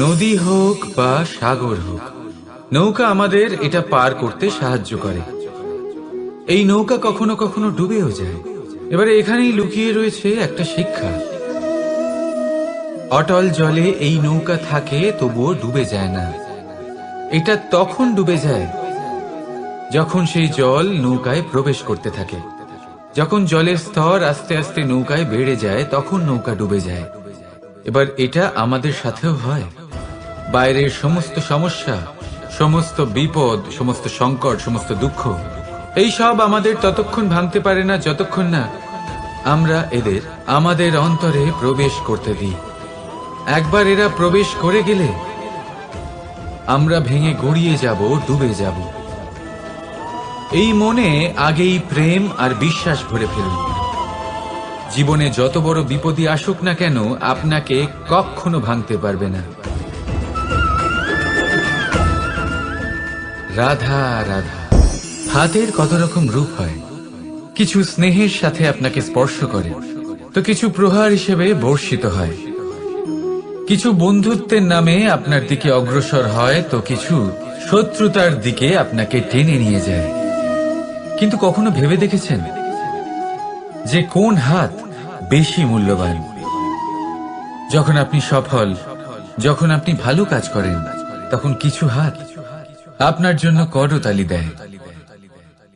নদী হোক বা সাগর হোক, নৌকা আমাদের এটা পার করতে সাহায্য করে। এই নৌকা কখনো কখনো ডুবেও যায়। এবারে এখানেই লুকিয়ে রয়েছে একটা শিক্ষা। অটল জলে এই নৌকা থাকে, তবুও ডুবে যায় না। এটা তখন ডুবে যায় যখন সেই জল নৌকায় প্রবেশ করতে থাকে। যখন জলের স্তর আস্তে আস্তে নৌকায় বেড়ে যায়, তখন নৌকা ডুবে যায়। এবার এটা আমাদের সাথেও হয়। বাইরের সমস্ত সমস্যা, সমস্ত বিপদ, সমস্ত সংকট, সমস্ত দুঃখ, এই সব আমাদের ততক্ষণ ভাঙতে পারে না যতক্ষণ না আমরা এদের আমাদের অন্তরে প্রবেশ করতে দিই। একবার এরা প্রবেশ করে গেলে আমরা ভেঙে গড়িয়ে যাব, ডুবে যাব। এই মনে আগেই প্রেম আর বিশ্বাস ভরে ফেলুন। জীবনে যত বড় বিপদই আসুক না কেন, আপনাকে কখনো ভাঙতে পারবে না। রাধা রাধা। হাতের কত রকম রূপ হয়। কিছু স্নেহের সাথে আপনাকে স্পর্শ করে, তো কিছু প্রহার হিসেবে বর্ষিত হয়। কিছু বন্ধুত্বের নামে আপনার দিকে অগ্রসর হয়, তো কিছু শত্রুতার দিকে আপনাকে টেনে নিয়ে যায়। কিন্তু কখনো ভেবে দেখেছেন যে কোন হাত বেশি মূল্যবান? যখন আপনি সফল, যখন আপনি ভালো কাজ করেন, তখন কিছু হাত আপনার জন্য করতালি দেয়।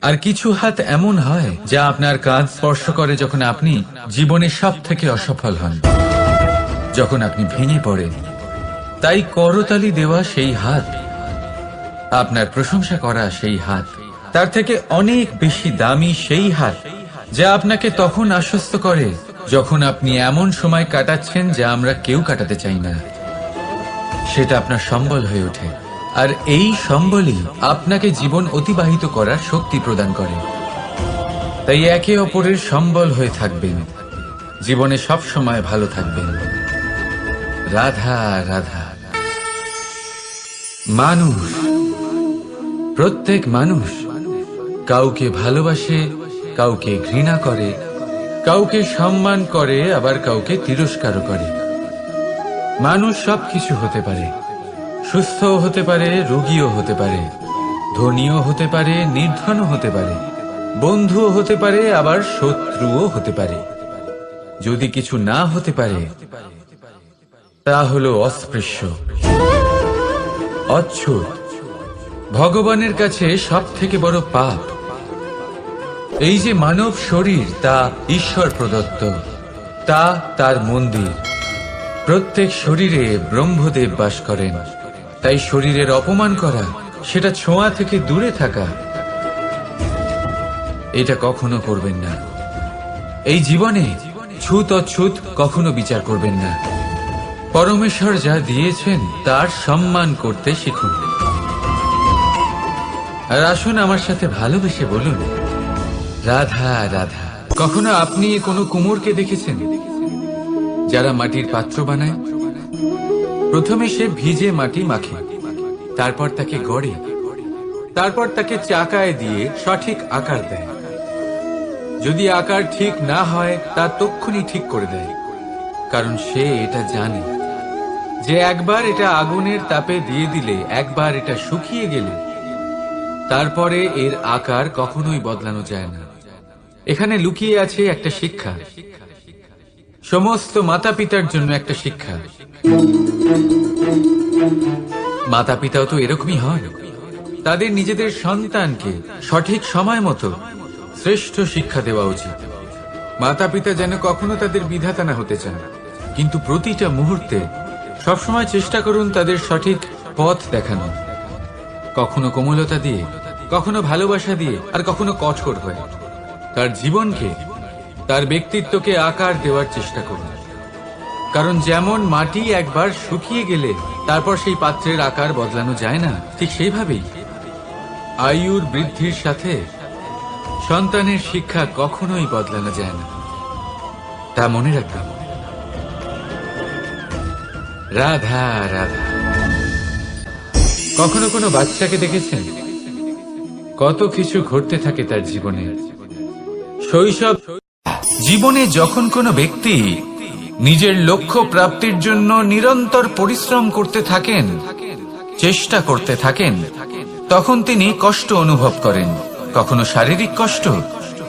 আর কিছু হাত এমন হয় যা আপনার কাঁধ স্পর্শ করে যখন আপনি জীবনে সব থেকে অসফল হন, যখন আপনি ভেঙে পড়েন। তাই করতালি দেওয়া সেই হাত, আপনার প্রশংসা করা সেই হাত, তার থেকে অনেক বেশি দামি সেই হাত যা আপনাকে তখন আশ্বস্ত করে যখন আপনি এমন সময় কাটাচ্ছেন যা আমরা কেউ কাটাতে চাই না। সেটা আপনার সম্বল হয়ে ওঠে, আর এই সম্বলই আপনাকে জীবন অতিবাহিত করার শক্তি প্রদান করে। তাই একে অপরের সম্বল হয়ে থাকবেন, জীবনে সব সময় ভালো থাকবেন। রাধা রাধা। মানুষ, প্রত্যেক মানুষ কাউকে ভালোবাসে, কাউকে ঘৃণা করে, কাউকে সম্মান করে, আবার কাউকে তিরস্কারও করে। মানুষ সবকিছু হতে পারে, সুস্থও হতে পারে, রোগীও হতে পারে, ধনীও হতে পারে, নির্ধনও হতে পারে, বন্ধুও হতে পারে, আবার শত্রুও হতে পারে। যদি কিছু না হতে পারে, তা হলো অস্পৃশ্য, অচ্ছুত। ভগবানের কাছে সব থেকে বড় পাপ এই যে মানব শরীর, তা ঈশ্বর প্রদত্ত, তা তার মন্দির। প্রত্যেক শরীরে ব্রহ্মদেব বাস করেন। তাই শরীরের অপমান করা, সেটা ছোঁয়া থেকে দূরে থাকা, এটা কখনো করবেন না। এই জীবনে ছুত অছুত কখনো বিচার করবেন না। পরমেশ্বর যা দিয়েছেন তার সম্মান করতে শিখুন। আর আসুন আমার সাথে ভালোবেসে বলুন, রাধা রাধা। কখনো আপনি কোনো কুমোরকে দেখেছেন যারা মাটির পাত্র বানায়? প্রথমে সে ভিজে মাটি মাখে, তারপর তাকে গড়ে, তারপর তাকে চাকায় দিয়ে সঠিক আকার দেয়। যদি আকার ঠিক না হয়, তা তক্ষুনি ঠিক করে দেয়, কারণ সে এটা জানে যে একবার এটা আগুনের তাপে দিয়ে দিলে, একবার এটা শুকিয়ে গেলে, তারপরে এর আকার কখনোই বদলানো যায় না। এখানে লুকিয়ে আছে একটা শিক্ষা, সমস্ত মাতা পিতার জন্য একটা শিক্ষা। মাতা পিতাও তো এরকমই হয়। তাদের নিজেদের সন্তানকে সঠিক সময় মতো শ্রেষ্ঠ শিক্ষা দেওয়া উচিত। মাতা পিতা যেন কখনো তাদের বিধাতা না হতে চান, কিন্তু প্রতিটা মুহূর্তে সবসময় চেষ্টা করুন তাদের সঠিক পথ দেখানো। কখনো কোমলতা দিয়ে, কখনো ভালোবাসা দিয়ে, আর কখনো কঠোর হয়ে। তার জীবনকে, তার ব্যক্তিত্বকে আকার দেওয়ার চেষ্টা করুন। কারণ যেমন মাটি একবার শুকিয়ে গেলে তারপর সেই পাত্রের আকার বদলানো যায় না, ঠিক সেইভাবেই আয়ুর বৃদ্ধির সাথে সন্তানের শিক্ষা কখনোই বদলানো যায় না। তা মনে রাখবেন। রাধা রাধা। কখনো কোনো বাচ্চাকে দেখেছেন? কত কিছু ঘটতে থাকে তার জীবনে। শৈশব জীবনে যখন কোনো ব্যক্তি নিজের লক্ষ্য প্রাপ্তির জন্য নিরন্তর পরিশ্রম করতে থাকেন, চেষ্টা করতে থাকেন, তখন তিনি কষ্ট অনুভব করেন, কখনো শারীরিক কষ্ট,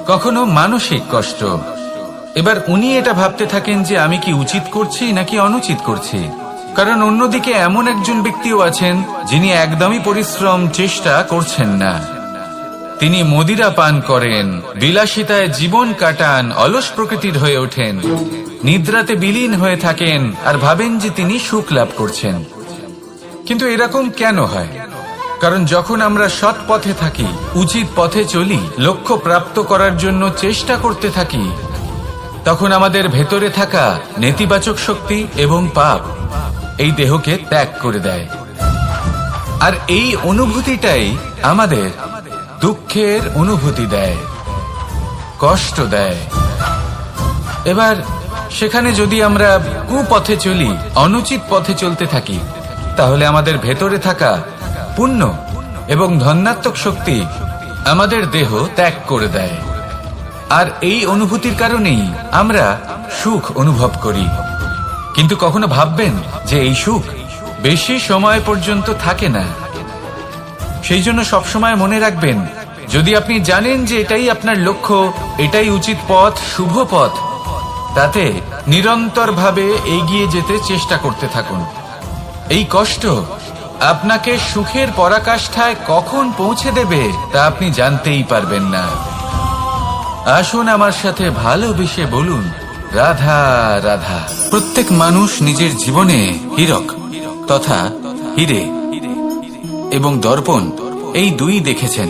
কখনো মানসিক কষ্ট। এবার উনি এটা ভাবতে থাকেন যে আমি কি উচিত করছি নাকি অনুচিত করছি। কারণ অন্যদিকে এমন একজন ব্যক্তিও আছেন যিনি একদমই পরিশ্রম চেষ্টা করছেন না। তিনি মদিরা পান করেন, বিলাসিতায় জীবন কাটান, অলস প্রকৃতির হয়ে ওঠেন, নিদ্রাতে বিলীন হয়ে থাকেন আর ভাবেন যে তিনি সুখ লাভ করছেন। কিন্তু এরকম কেন হয়? কারণ যখন আমরা সৎ পথে থাকি, উচিত পথে চলি, লক্ষ্য প্রাপ্ত করার জন্য চেষ্টা করতে থাকি, তখন আমাদের ভেতরে থাকা নেতিবাচক শক্তি এবং পাপ এই দেহকে ত্যাগ করে দেয়। আর এই অনুভূতিটাই আমাদের দুঃখের অনুভূতি দেয়, কষ্ট দেয়। এবার সেখানে যদি আমরা কুপথে চলি, অনুচিত পথে চলতে থাকি, তাহলে আমাদের ভেতরে থাকা পুণ্য এবং ধনাত্মক শক্তি আমাদের দেহ ত্যাগ করে দেয়। আর এই অনুভূতির কারণেই আমরা সুখ অনুভব করি। কিন্তু কখনো ভাববেন যে এই সুখ বেশি সময় পর্যন্ত থাকে না। সেই জন্য সবসময় মনে রাখবেন, যদি আপনি জানেন যে এটাই আপনার লক্ষ্য, এটাই উচিত পথ, শুভ পথ, তাতে নিরন্তরভাবে এগিয়ে যেতে চেষ্টা করতে থাকুন। এই কষ্ট আপনাকে সুখের পরাকাষ্ঠায় কখন পৌঁছে দেবে তা আপনি জানতেই পারবেন না। আসুন আমার সাথে ভালোবেসে বলুন, রাধা রাধা। প্রত্যেক মানুষ নিজের জীবনে হীরক তথা হীরে এবং দর্পণ এই দুই দেখেছেন।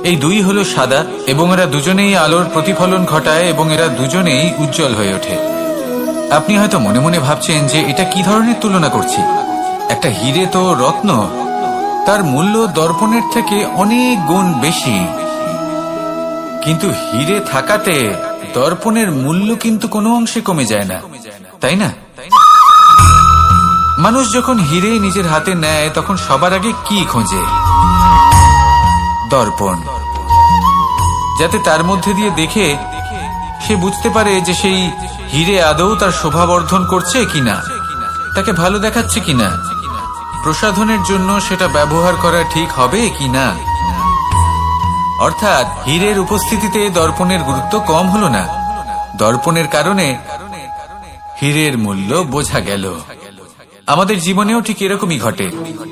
এই দুই হলো সাদা এবং এরা দুজনেই আলোর প্রতিফলন ঘটায় এবং এরা দুজনেই উজ্জ্বল হয়ে ওঠে। আপনি হয়তো মনে মনে ভাবছেন যে এটা কি ধরনের তুলনা করছি। একটা হীরে তো রত্ন, তার মূল্য দর্পণের থেকে অনেক গুণ বেশি। কিন্তু হীরে থাকাতে দর্পণের মূল্য কিন্তু কোনো অংশে কমে যায় না, তাই না? মানুষ যখন হীরে নিজের হাতে নেয় তখন সবার আগে কি খোঁজে? দর্পণ, যাতে তার মধ্যে দিয়ে দেখে সে বুঝতে পারে যে সেই হীরে আদৌ তার শোভাবর্ধন করছে কিনা, তাকে ভালো দেখাচ্ছে কিনা, প্রসাধনের জন্য সেটা ব্যবহার করা ঠিক হবে কিনা। অর্থাৎ হীরের উপস্থিতিতে দর্পণের গুরুত্ব কম হলো না, দর্পণের কারণে হীরের মূল্য বোঝা গেল। আমাদের জীবনেও ঠিক এরকমই ঘটে।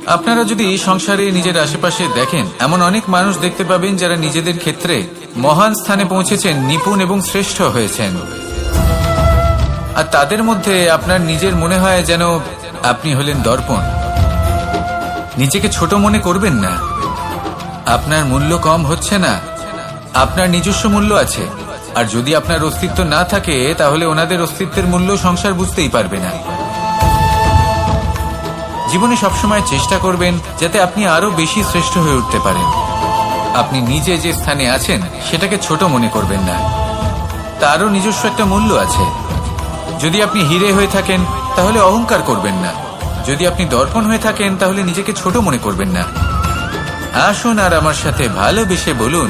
আপনারা যদি সংসারে নিজের আশেপাশে দেখেন, এমন অনেক মানুষ দেখতে পাবেন যারা নিজেদের ক্ষেত্রে মহান স্থানে পৌঁছেছেন, নিপুণ এবং শ্রেষ্ঠ হয়েছেন। আর তাদের মধ্যে আপনার নিজের মনে হয় যেন আপনি হলেন দর্পণ। নিজেকে ছোট মনে করবেন না। আপনার মূল্য কম হচ্ছে না, আপনার নিজস্ব মূল্য আছে। আর যদি আপনার অস্তিত্ব না থাকে তাহলে ওনাদের অস্তিত্বের মূল্য সংসার বুঝতেই পারবে না। জীবনে সবসময় চেষ্টা করবেন যাতে আপনি আরো বেশি শ্রেষ্ঠ হয়ে উঠতে পারেন। আপনি নিজে যে স্থানে আছেন সেটাকে ছোট মনে করবেন না, তারও নিজস্ব একটা মূল্য আছে। যদি আপনি হীরে হয়ে থাকেন তাহলে অহংকার করবেন না, যদি আপনি দর্পণ হয়ে থাকেন তাহলে নিজেকে ছোট মনে করবেন না। আসুন আর আমার সাথে ভালোবেসে বলুন,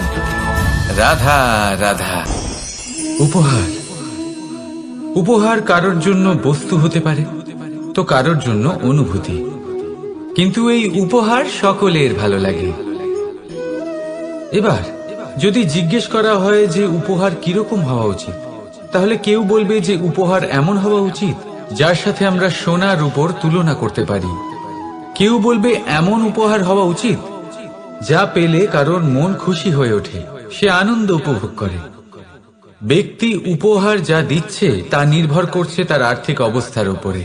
রাধা রাধা। উপহার, উপহার কারোর জন্য বস্তু হতে পারে তো কারোর জন্য অনুভূতি। কিন্তু এই উপহার সকলের ভালো লাগে। এবার যদি জিজ্ঞেস করা হয় যে উপহার কিরকম হওয়া উচিত, তাহলে কেউ বলবে যে উপহার এমন হওয়া উচিত যার সাথে আমরা সোনার উপর তুলনা করতে পারি। কেউ বলবে এমন উপহার হওয়া উচিত যা পেলে কারোর মন খুশি হয়ে ওঠে, সে আনন্দ উপভোগ করে। ব্যক্তি উপহার যা দিচ্ছে তা নির্ভর করছে তার আর্থিক অবস্থার উপরে।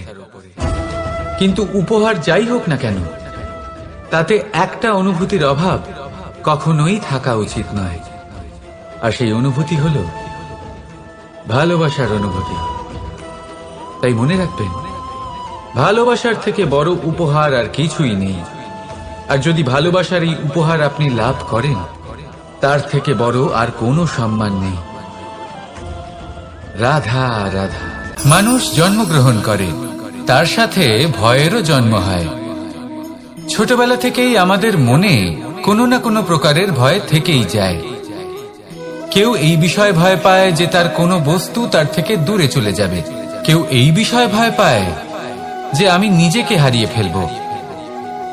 কিন্তু উপহার যাই হোক না কেন, তাতে একটা অনুভূতির অভাব কখনোই থাকা উচিত নয়। আর সেই অনুভূতি হলো ভালোবাসার অনুভূতি। তাই মনে রাখবেন, ভালোবাসার থেকে বড় উপহার আর কিছুই নেই। আর যদি ভালোবাসার এই উপহার আপনি লাভ করেন, তার থেকে বড় আর কোনো সম্মান নেই। রাধা রাধা। মানুষ জন্মগ্রহণ করে, তার সাথে ভয়েরও জন্ম হয়। ছোটবেলা থেকেই আমাদের মনে কোনো না কোনো প্রকারের ভয় থেকেই যায়। কেউ এই বিষয়ে ভয় পায় যে তার কোনো বস্তু তার থেকে দূরে চলে যাবে, কেউ এই বিষয়ে ভয় পায় যে আমি নিজেকে হারিয়ে ফেলব।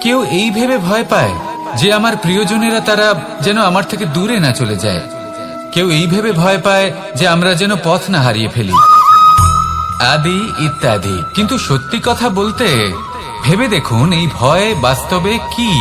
কেউ এই ভেবে ভয় পায় যে আমার প্রিয়জনেরা তারা যেন আমার থেকে দূরে না চলে যায়। কেউ এই ভেবে ভয় পায় যে আমরা যেন পথ না হারিয়ে ফেলি, আদি ইত্যাদি। কিন্তু সত্যি কথা বলতে ভেবে দেখুন এই ভয় বাস্তবে কি।